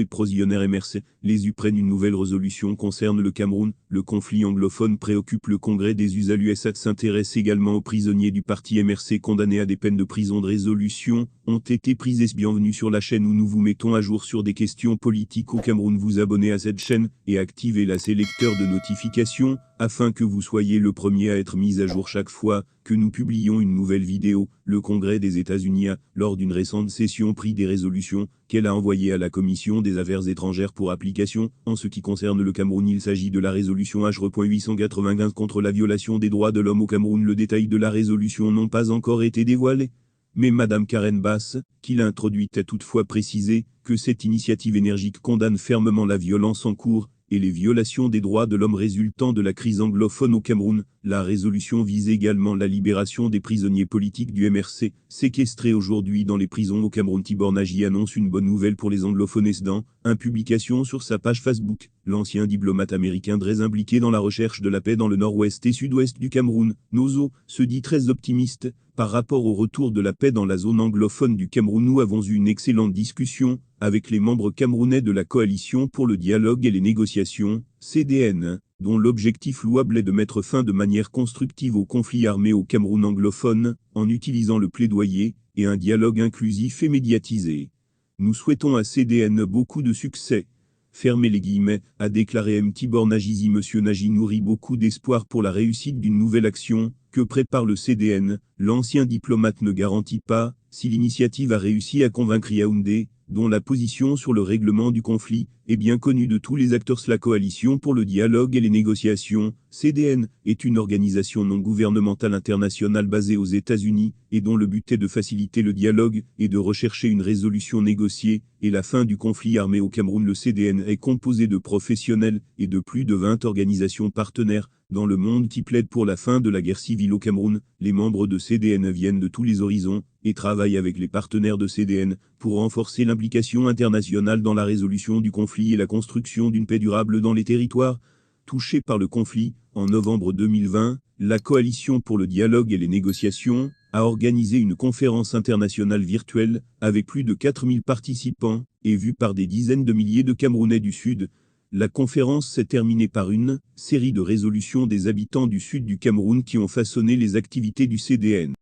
et pro-zionnaire MRC. Les U prennent une nouvelle résolution concerne le Cameroun. Le conflit anglophone préoccupe le Congrès des USA. L'USA s'intéresse également aux prisonniers du parti MRC condamnés à des peines de prison. De résolutions ont été prises. Bienvenue sur la chaîne où nous vous mettons à jour sur des questions politiques au Cameroun. Vous abonnez à cette chaîne et activez la sélecteur de notifications afin que vous soyez le premier à être mis à jour chaque fois que nous publions une nouvelle vidéo. Le Congrès des États-Unis a, lors d'une récente session, pris des résolutions qu'elle a envoyées à la Commission des Affaires étrangères pour application. En ce qui concerne le Cameroun, il s'agit de la résolution H.895 contre la violation des droits de l'homme au Cameroun. Le détail de la résolution n'ont pas encore été dévoilés. Mais Madame Karen Bass, qui l'a introduite, a toutefois précisé que cette initiative énergique condamne fermement la violence en cours et les violations des droits de l'homme résultant de la crise anglophone au Cameroun. La résolution vise également la libération des prisonniers politiques du MRC, séquestrés aujourd'hui dans les prisons au Cameroun. Tibor Nagy annonce une bonne nouvelle pour les anglophones dans une publication sur sa page Facebook. L'ancien diplomate américain très impliqué dans la recherche de la paix dans le nord-ouest et sud-ouest du Cameroun, Nozo, se dit très optimiste par rapport au retour de la paix dans la zone anglophone du Cameroun. Nous avons eu une excellente discussion avec les membres camerounais de la coalition pour le dialogue et les négociations, CDN, dont l'objectif louable est de mettre fin de manière constructive au conflit armé au Cameroun anglophone, en utilisant le plaidoyer et un dialogue inclusif et médiatisé. Nous souhaitons à CDN beaucoup de succès. Fermez les guillemets, a déclaré M. Tibor Nagy. Monsieur Nagy nourrit beaucoup d'espoir pour la réussite d'une nouvelle action que prépare le CDN. L'ancien diplomate ne garantit pas si l'initiative a réussi à convaincre Yaoundé, dont la position sur le règlement du conflit est bien connue de tous les acteurs. La coalition pour le dialogue et les négociations, CDN, est une organisation non gouvernementale internationale basée aux États-Unis et dont le but est de faciliter le dialogue et de rechercher une résolution négociée et la fin du conflit armé au Cameroun. Le CDN est composé de professionnels et de plus de 20 organisations partenaires dans le monde qui plaident pour la fin de la guerre civile au Cameroun. Les membres de CDN viennent de tous les horizons et travaillent avec les partenaires de CDN pour renforcer l'implication internationale dans la résolution du conflit et la construction d'une paix durable dans les territoires touchés par le conflit. En novembre 2020, la Coalition pour le dialogue et les négociations a organisé une conférence internationale virtuelle avec plus de 4000 participants et vue par des dizaines de milliers de Camerounais du Sud. La conférence s'est terminée par une série de résolutions des habitants du sud du Cameroun qui ont façonné les activités du CDN.